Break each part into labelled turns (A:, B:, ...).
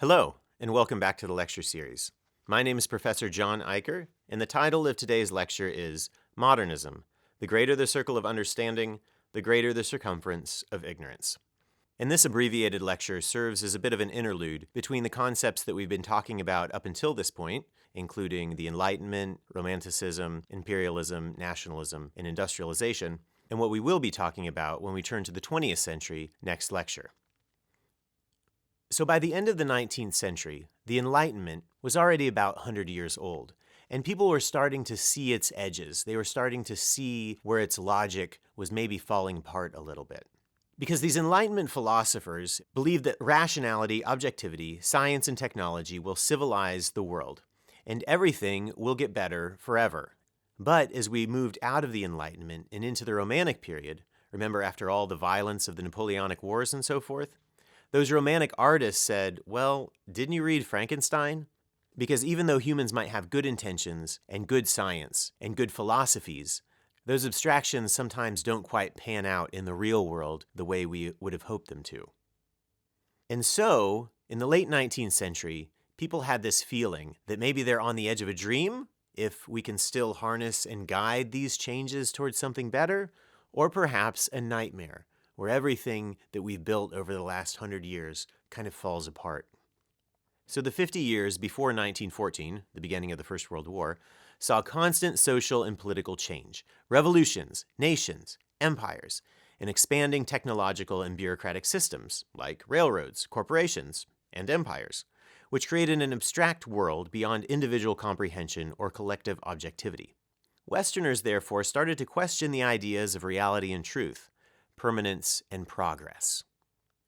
A: Hello, and welcome back to the lecture series. My name is Professor John Eicher, and the title of today's lecture is Modernism. The greater the circle of understanding, the greater the circumference of ignorance. And this abbreviated lecture serves as a bit of an interlude between the concepts that we've been talking about up until this point, including the Enlightenment, Romanticism, imperialism, nationalism, and industrialization, and what we will be talking about when we turn to the 20th century next lecture. So by the end of the 19th century, the Enlightenment was already about 100 years old, and people were starting to see its edges. They were starting to see where its logic was maybe falling apart a little bit. Because these Enlightenment philosophers believed that rationality, objectivity, science, and technology will civilize the world, and everything will get better forever. But as we moved out of the Enlightenment and into the Romantic period, remember after all the violence of the Napoleonic Wars and so forth, those Romantic artists said, well, didn't you read Frankenstein? Because even though humans might have good intentions and good science and good philosophies, those abstractions sometimes don't quite pan out in the real world the way we would have hoped them to. And so, in the late 19th century, people had this feeling that maybe they're on the edge of a dream, if we can still harness and guide these changes towards something better, or perhaps a nightmare, where everything that we've built over the last 100 years kind of falls apart. So the 50 years before 1914, the beginning of the First World War, saw constant social and political change, revolutions, nations, empires, and expanding technological and bureaucratic systems like railroads, corporations, and empires, which created an abstract world beyond individual comprehension or collective objectivity. Westerners, therefore, started to question the ideas of reality and truth, permanence and progress.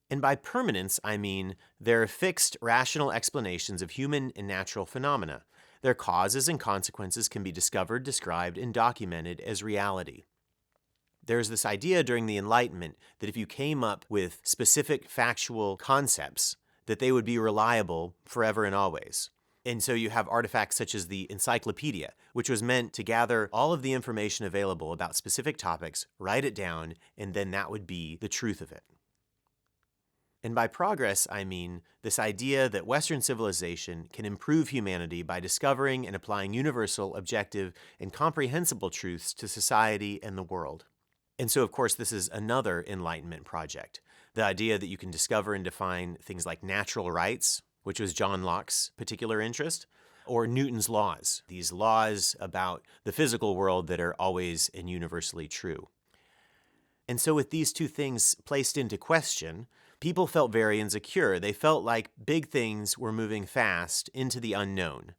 A: And by permanence, I mean there are fixed, rational explanations of human and natural phenomena. Their causes and consequences can be discovered, described, and documented as reality. There's this idea during the Enlightenment that if you came up with specific factual concepts, that they would be reliable forever and always. And so you have artifacts such as the encyclopedia, which was meant to gather all of the information available about specific topics, write it down, and then that would be the truth of it. And by progress, I mean this idea that Western civilization can improve humanity by discovering and applying universal, objective, and comprehensible truths to society and the world. And so, of course, this is another Enlightenment project. The idea that you can discover and define things like natural rights, which was John Locke's particular interest, or Newton's laws, these laws about the physical world that are always and universally true. And so with these two things placed into question, people felt very insecure. They felt like big things were moving fast into the unknown.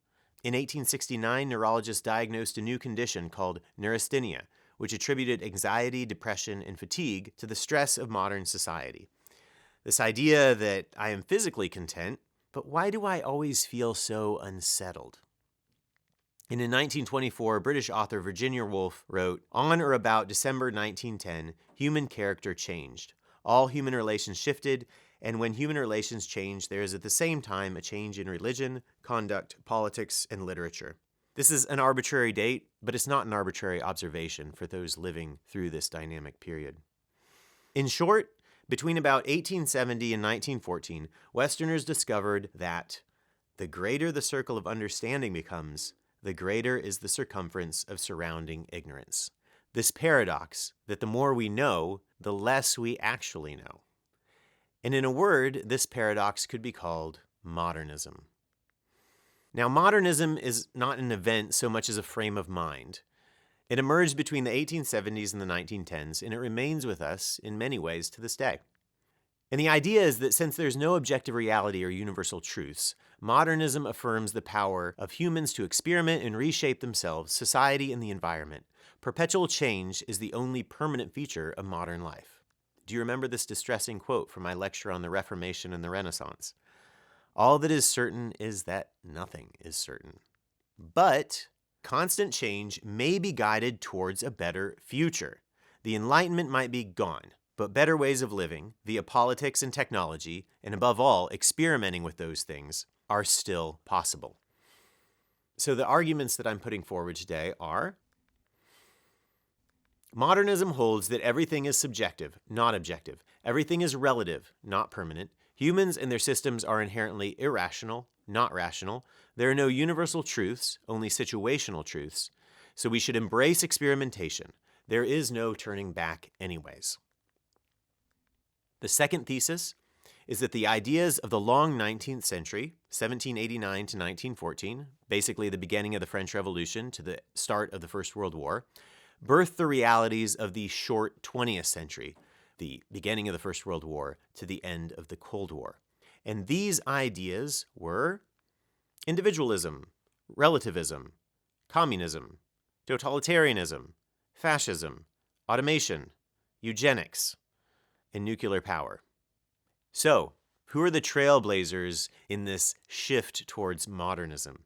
A: In 1869, neurologists diagnosed a new condition called neurasthenia, which attributed anxiety, depression, and fatigue to the stress of modern society. This idea that I am physically content, but why do I always feel so unsettled? And in 1924, British author Virginia Woolf wrote, "On or about December 1910, human character changed. All human relations shifted, and when human relations change, there is at the same time a change in religion, conduct, politics, and literature." This is an arbitrary date, but it's not an arbitrary observation for those living through this dynamic period. In short, between about 1870 and 1914, Westerners discovered that the greater the circle of understanding becomes, the greater is the circumference of surrounding ignorance. This paradox that the more we know, the less we actually know. And in a word, this paradox could be called modernism. Now, modernism is not an event so much as a frame of mind. It emerged between the 1870s and the 1910s, and it remains with us in many ways to this day. And the idea is that since there's no objective reality or universal truths, modernism affirms the power of humans to experiment and reshape themselves, society, and the environment. Perpetual change is the only permanent feature of modern life. Do you remember this distressing quote from my lecture on the Reformation and the Renaissance? All that is certain is that nothing is certain. But constant change may be guided towards a better future. The Enlightenment might be gone, but better ways of living, via politics and technology, and above all, experimenting with those things, are still possible. So the arguments that I'm putting forward today are: modernism holds that everything is subjective, not objective. Everything is relative, not permanent. Humans and their systems are inherently irrational, not rational. There are no universal truths, only situational truths. So we should embrace experimentation. There is no turning back anyways. The second thesis is that the ideas of the long 19th century, 1789 to 1914, basically the beginning of the French Revolution to the start of the First World War, birthed the realities of the short 20th century, the beginning of the First World War to the end of the Cold War. And these ideas were individualism, relativism, communism, totalitarianism, fascism, automation, eugenics, and nuclear power. So, who are the trailblazers in this shift towards modernism?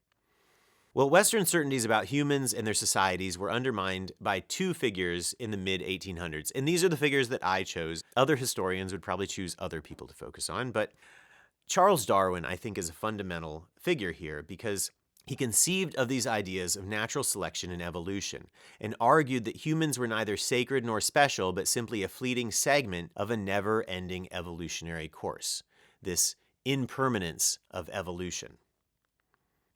A: Well, Western certainties about humans and their societies were undermined by two figures in the mid-1800s. And these are the figures that I chose. Other historians would probably choose other people to focus on. But Charles Darwin, I think, is a fundamental figure here because he conceived of these ideas of natural selection and evolution and argued that humans were neither sacred nor special, but simply a fleeting segment of a never-ending evolutionary course, this impermanence of evolution.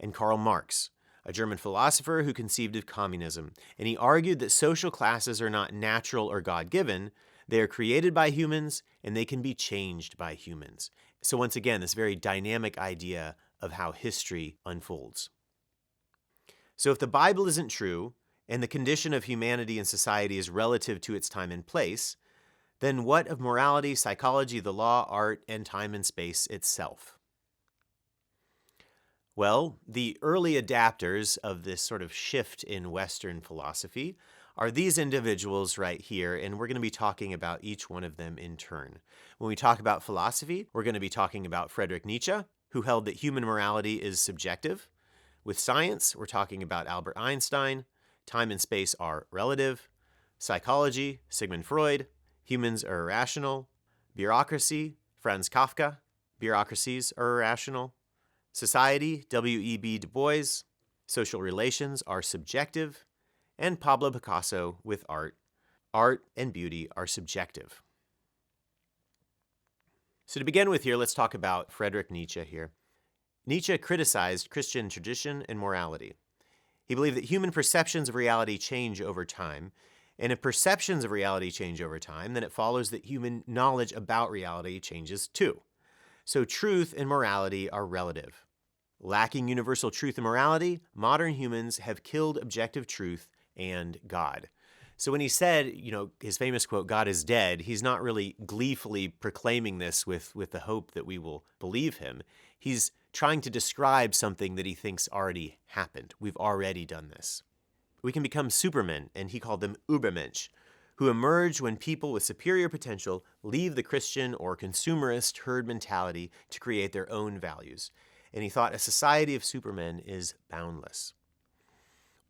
A: And Karl Marx, a German philosopher who conceived of communism, and he argued that social classes are not natural or God-given, they are created by humans and they can be changed by humans. So once again, this very dynamic idea of how history unfolds. So if the Bible isn't true, and the condition of humanity and society is relative to its time and place, then what of morality, psychology, the law, art, and time and space itself? Well, the early adapters of this sort of shift in Western philosophy are these individuals right here, and we're going to be talking about each one of them in turn. When we talk about philosophy, we're going to be talking about Friedrich Nietzsche, who held that human morality is subjective. With science, we're talking about Albert Einstein. Time and space are relative. Psychology, Sigmund Freud. Humans are irrational. Bureaucracy, Franz Kafka. Bureaucracies are irrational. Society, W.E.B. Du Bois. Social relations are subjective. And Pablo Picasso with art. Art and beauty are subjective. So to begin with here, let's talk about Friedrich Nietzsche here. Nietzsche criticized Christian tradition and morality. He believed that human perceptions of reality change over time, and if perceptions of reality change over time, then it follows that human knowledge about reality changes too. So truth and morality are relative. Lacking universal truth and morality, modern humans have killed objective truth and God. So when he said, his famous quote, "God is dead," he's not really gleefully proclaiming this with the hope that we will believe him. He's trying to describe something that he thinks already happened. We've already done this. We can become supermen, and he called them Übermensch, who emerge when people with superior potential leave the Christian or consumerist herd mentality to create their own values. And he thought a society of supermen is boundless.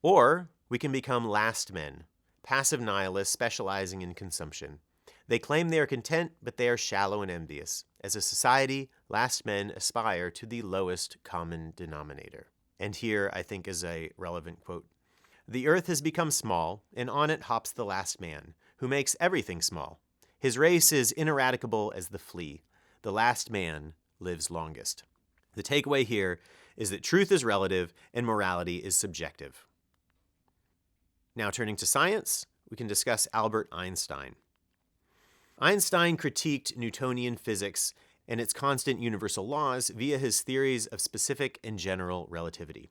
A: Or we can become last men, passive nihilists specializing in consumption. They claim they are content, but they are shallow and envious. As a society, last men aspire to the lowest common denominator. And here, I think, is a relevant quote. "The earth has become small, and on it hops the last man, who makes everything small. His race is ineradicable as the flea. The last man lives longest." The takeaway here is that truth is relative and morality is subjective. Now turning to science, we can discuss Albert Einstein. Einstein critiqued Newtonian physics and its constant universal laws via his theories of specific and general relativity.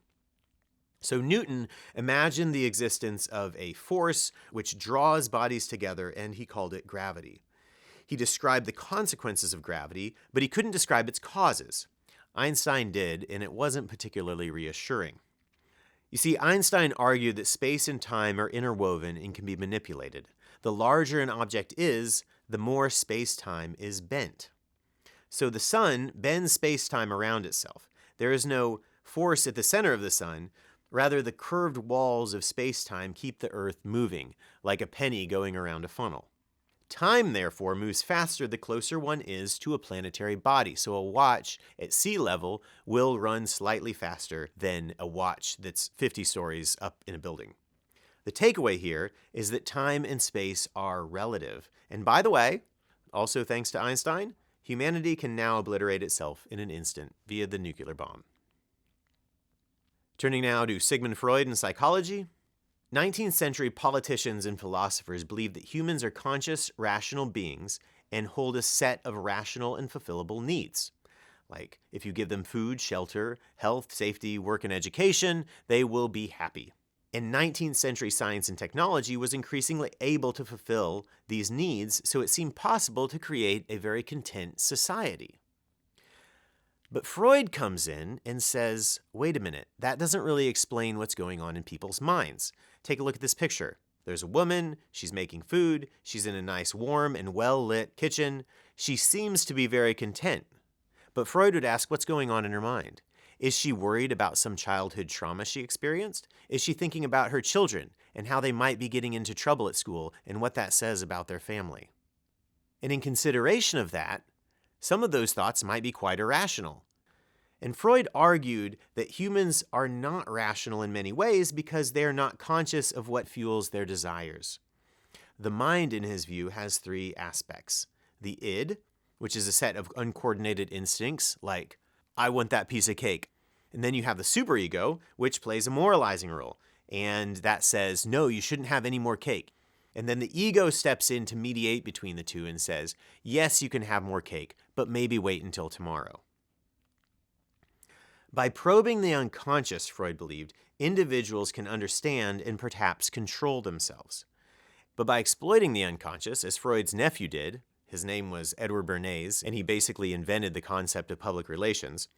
A: So Newton imagined the existence of a force which draws bodies together, and he called it gravity. He described the consequences of gravity, but he couldn't describe its causes. Einstein did, and it wasn't particularly reassuring. You see, Einstein argued that space and time are interwoven and can be manipulated. The larger an object is, the more space-time is bent. So the sun bends space-time around itself. There is no force at the center of the sun. Rather, the curved walls of space-time keep the Earth moving, like a penny going around a funnel. Time, therefore, moves faster the closer one is to a planetary body. So a watch at sea level will run slightly faster than a watch that's 50 stories up in a building. The takeaway here is that time and space are relative. And by the way, also thanks to Einstein, Humanity can now obliterate itself in an instant via the nuclear bomb. Turning now to Sigmund Freud and psychology. 19th century politicians and philosophers believed that humans are conscious, rational beings and hold a set of rational and fulfillable needs. Like, if you give them food, shelter, health, safety, work, and education, they will be happy. And 19th century science and technology was increasingly able to fulfill these needs, so it seemed possible to create a very content society. But Freud comes in and says, wait a minute, that doesn't really explain what's going on in people's minds. Take a look at this picture. There's a woman, she's making food, she's in a nice warm and well-lit kitchen. She seems to be very content. But Freud would ask, what's going on in her mind? Is she worried about some childhood trauma she experienced? Is she thinking about her children and how they might be getting into trouble at school and what that says about their family? And in consideration of that, some of those thoughts might be quite irrational. And Freud argued that humans are not rational in many ways because they are not conscious of what fuels their desires. The mind, in his view, has three aspects. The id, which is a set of uncoordinated instincts like, I want that piece of cake. And then you have the superego, which plays a moralizing role. And that says, no, you shouldn't have any more cake. And then the ego steps in to mediate between the two and says, yes, you can have more cake, but maybe wait until tomorrow. By probing the unconscious, Freud believed, individuals can understand and perhaps control themselves. But by exploiting the unconscious, as Freud's nephew did, his name was Edward Bernays, and he basically invented the concept of public relations,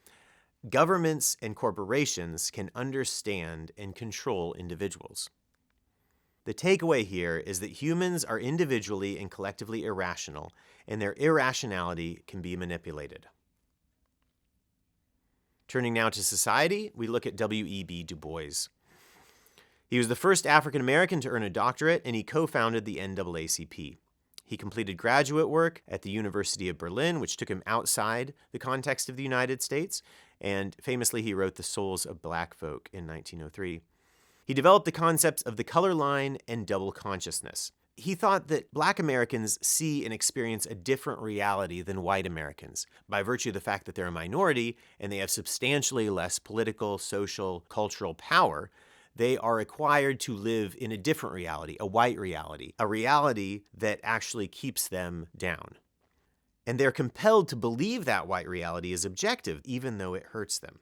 A: governments and corporations can understand and control individuals. The takeaway here is that humans are individually and collectively irrational, and their irrationality can be manipulated. Turning now to society, we look at W.E.B. Du Bois. He was the first African American to earn a doctorate, and he co-founded the NAACP. He completed graduate work at the University of Berlin, which took him outside the context of the United States, and famously he wrote The Souls of Black Folk in 1903. He developed the concepts of the color line and double consciousness. He thought that Black Americans see and experience a different reality than white Americans by virtue of the fact that they're a minority and they have substantially less political, social, cultural power. They are required to live in a different reality, a white reality, a reality that actually keeps them down. And they're compelled to believe that white reality is objective, even though it hurts them.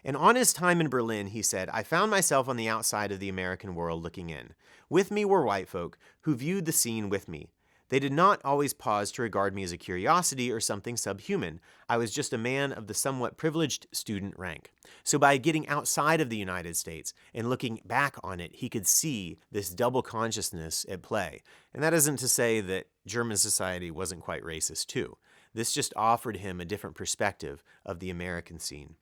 A: And on his time in Berlin, he said, I found myself on the outside of the American world looking in. With me were white folk who viewed the scene with me. They did not always pause to regard me as a curiosity or something subhuman. I was just a man of the somewhat privileged student rank. So by getting outside of the United States and looking back on it, he could see this double consciousness at play. And that isn't to say that German society wasn't quite racist too. This just offered him a different perspective of the American scene.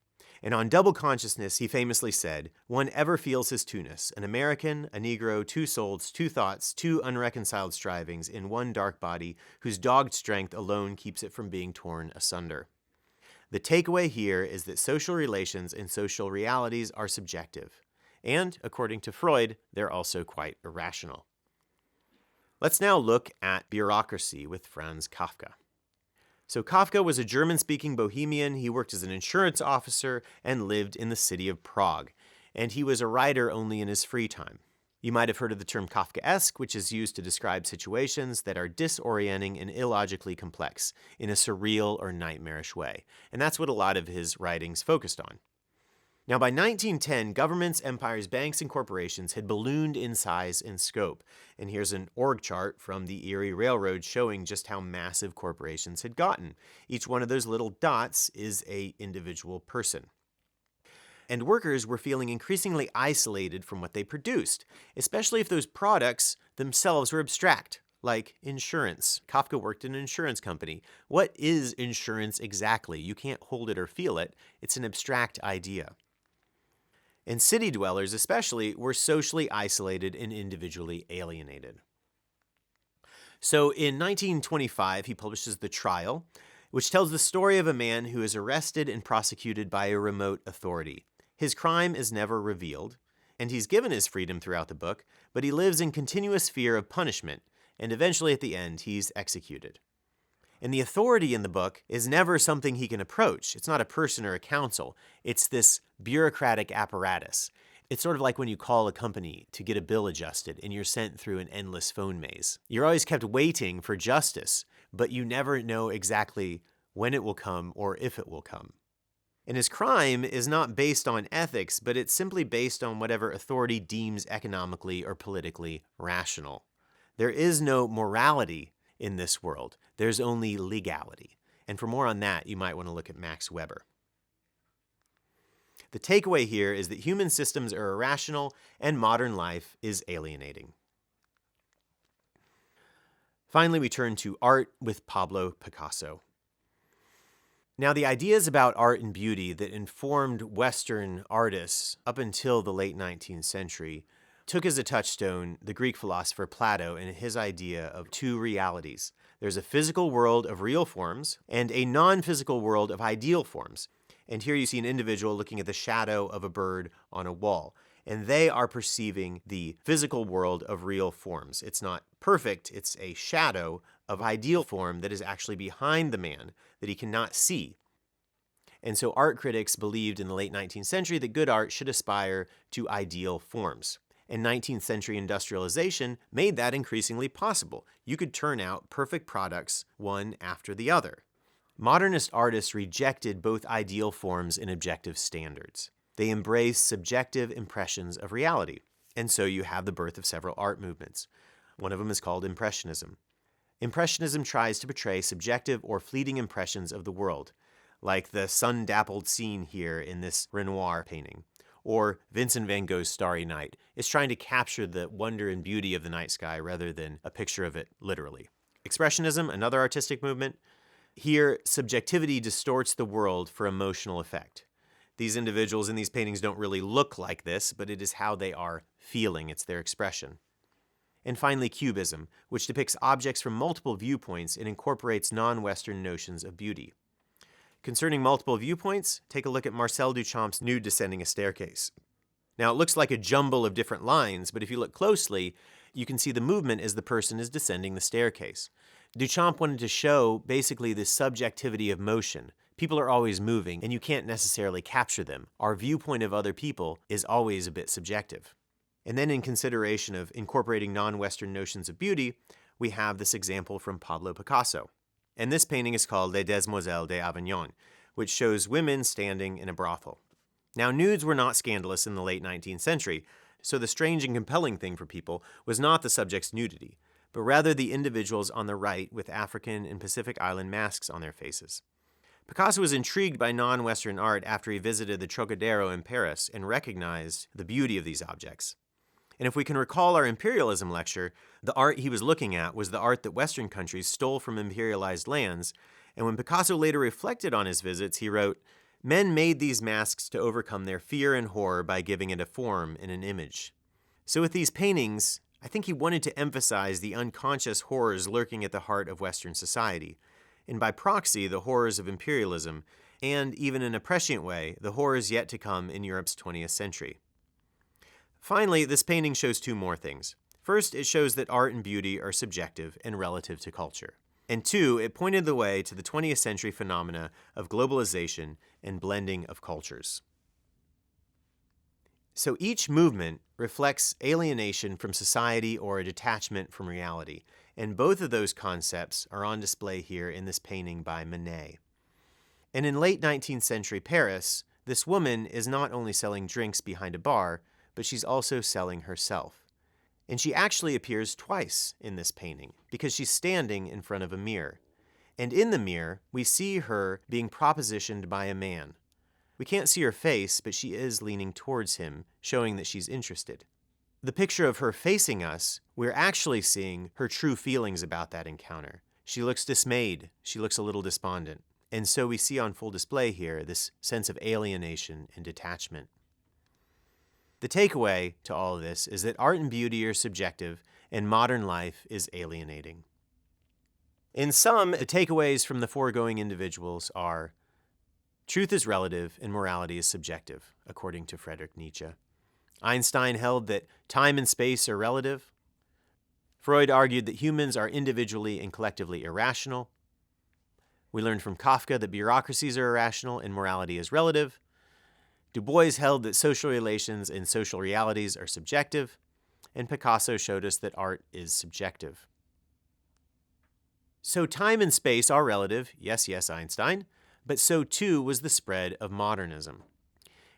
A: And on double consciousness, he famously said, one ever feels his two-ness, an American, a Negro, two souls, two thoughts, two unreconciled strivings in one dark body whose dogged strength alone keeps it from being torn asunder. The takeaway here is that social relations and social realities are subjective. And, according to Freud, they're also quite irrational. Let's now look at bureaucracy with Franz Kafka. So Kafka was a German-speaking Bohemian. He worked as an insurance officer and lived in the city of Prague. And he was a writer only in his free time. You might have heard of the term Kafkaesque, which is used to describe situations that are disorienting and illogically complex in a surreal or nightmarish way. And that's what a lot of his writings focused on. Now, by 1910, governments, empires, banks, and corporations had ballooned in size and scope. And here's an org chart from the Erie Railroad showing just how massive corporations had gotten. Each one of those little dots is an individual person. And workers were feeling increasingly isolated from what they produced, especially if those products themselves were abstract, like insurance. Kafka worked in an insurance company. What is insurance exactly? You can't hold it or feel it. It's an abstract idea. And city dwellers especially were socially isolated and individually alienated. So in 1925, he publishes The Trial, which tells the story of a man who is arrested and prosecuted by a remote authority. His crime is never revealed, and he's given his freedom throughout the book, but he lives in continuous fear of punishment, and eventually at the end, he's executed. And the authority in the book is never something he can approach. It's not a person or a council. It's this bureaucratic apparatus. It's sort of like when you call a company to get a bill adjusted and you're sent through an endless phone maze. You're always kept waiting for justice, but you never know exactly when it will come or if it will come. And his crime is not based on ethics, but it's simply based on whatever authority deems economically or politically rational. There is no morality in this world. There's only legality. And for more on that, you might want to look at Max Weber. The takeaway here is that human systems are irrational and modern life is alienating. Finally, we turn to art with Pablo Picasso. Now, the ideas about art and beauty that informed Western artists up until the late 19th century took as a touchstone the Greek philosopher Plato and his idea of two realities. There's a physical world of real forms and a non-physical world of ideal forms. And here you see an individual looking at the shadow of a bird on a wall. And they are perceiving the physical world of real forms. It's not perfect, it's a shadow of ideal form that is actually behind the man that he cannot see. And so art critics believed in the late 19th century that good art should aspire to ideal forms. And 19th century industrialization made that increasingly possible. You could turn out perfect products one after the other. Modernist artists rejected both ideal forms and objective standards. They embraced subjective impressions of reality. And so you have the birth of several art movements. One of them is called Impressionism. Impressionism tries to portray subjective or fleeting impressions of the world, like the sun-dappled scene here in this Renoir painting, or Vincent van Gogh's Starry Night. It's trying to capture the wonder and beauty of the night sky rather than a picture of it literally. Expressionism, another artistic movement. Here, subjectivity distorts the world for emotional effect. These individuals in these paintings don't really look like this, but it is how they are feeling. It's their expression. And finally, Cubism, which depicts objects from multiple viewpoints and incorporates non-Western notions of beauty. Concerning multiple viewpoints, take a look at Marcel Duchamp's Nude Descending a Staircase. Now, it looks like a jumble of different lines, but if you look closely, you can see the movement as the person is descending the staircase. Duchamp wanted to show basically the subjectivity of motion. People are always moving, and you can't necessarily capture them. Our viewpoint of other people is always a bit subjective. And then in consideration of incorporating non-Western notions of beauty, we have this example from Pablo Picasso. And this painting is called Les Demoiselles d'Avignon, which shows women standing in a brothel. Now, nudes were not scandalous in the late 19th century, so the strange and compelling thing for people was not the subject's nudity, but rather the individuals on the right with African and Pacific Island masks on their faces. Picasso was intrigued by non-Western art after he visited the Trocadero in Paris and recognized the beauty of these objects. And if we can recall our imperialism lecture, the art he was looking at was the art that Western countries stole from imperialized lands, and when Picasso later reflected on his visits, he wrote, "Men made these masks to overcome their fear and horror by giving it a form and an image." So with these paintings, I think he wanted to emphasize the unconscious horrors lurking at the heart of Western society, and by proxy, the horrors of imperialism, and even in a prescient way, the horrors yet to come in Europe's 20th century. Finally, this painting shows two more things. First, it shows that art and beauty are subjective and relative to culture. And two, it pointed the way to the 20th century phenomena of globalization and blending of cultures. So each movement reflects alienation from society or a detachment from reality, and both of those concepts are on display here in this painting by Manet. And in late 19th century Paris, this woman is not only selling drinks behind a bar, but she's also selling herself. And she actually appears twice in this painting because she's standing in front of a mirror. And in the mirror, we see her being propositioned by a man. We can't see her face, but she is leaning towards him, showing that she's interested. The picture of her facing us, we're actually seeing her true feelings about that encounter. She looks dismayed. She looks a little despondent. And so we see on full display here this sense of alienation and detachment. The takeaway to all of this is that art and beauty are subjective and modern life is alienating. In sum, the takeaways from the foregoing individuals are: truth is relative and morality is subjective, according to Friedrich Nietzsche. Einstein held that time and space are relative. Freud argued that humans are individually and collectively irrational. We learned from Kafka that bureaucracies are irrational and morality is relative. Du Bois held that social relations and social realities are subjective. And Picasso showed us that art is subjective. So time and space are relative, yes, Einstein, but so too was the spread of modernism.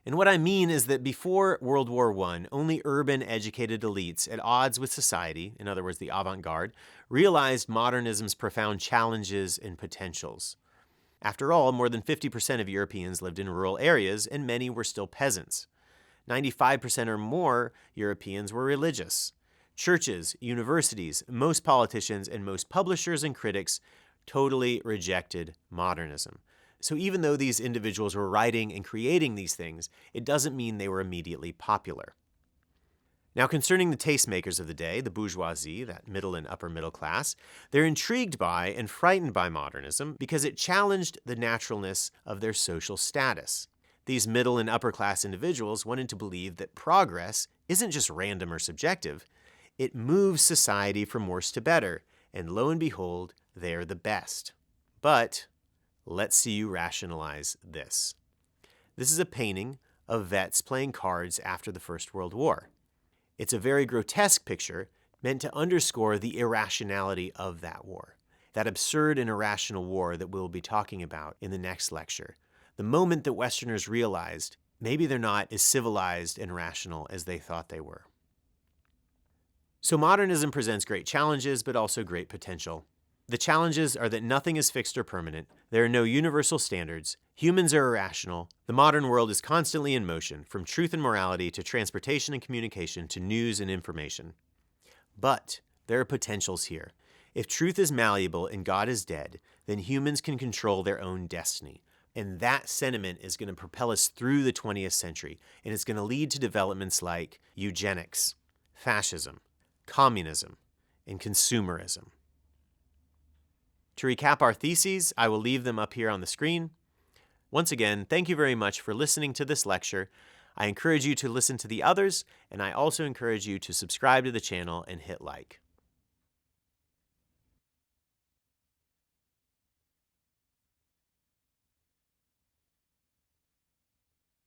A: And what I mean is that before World War I, only urban educated elites at odds with society, in other words, the avant-garde, realized modernism's profound challenges and potentials. After all, more than 50% of Europeans lived in rural areas, and many were still peasants. 95% or more Europeans were religious. Churches, universities, most politicians, and most publishers and critics totally rejected modernism. So even though these individuals were writing and creating these things, it doesn't mean they were immediately popular. Now, concerning the tastemakers of the day, the bourgeoisie, that middle and upper middle class, they're intrigued by and frightened by modernism because it challenged the naturalness of their social status. These middle and upper class individuals wanted to believe that progress isn't just random or subjective, it moves society from worse to better, and lo and behold, they're the best. But let's see you rationalize this. This is a painting of vets playing cards after the First World War. It's a very grotesque picture meant to underscore the irrationality of that war, that absurd and irrational war that we'll be talking about in the next lecture. The moment that Westerners realized maybe they're not as civilized and rational as they thought they were. So modernism presents great challenges, but also great potential. The challenges are that nothing is fixed or permanent, there are no universal standards, humans are irrational, the modern world is constantly in motion, from truth and morality to transportation and communication to news and information. But there are potentials here. If truth is malleable and God is dead, then humans can control their own destiny. And that sentiment is going to propel us through the 20th century, and it's going to lead to developments like eugenics, fascism, communism, and consumerism. To recap our theses, I will leave them up here on the screen. Once again, thank you very much for listening to this lecture. I encourage you to listen to the others, and I also encourage you to subscribe to the channel and hit like.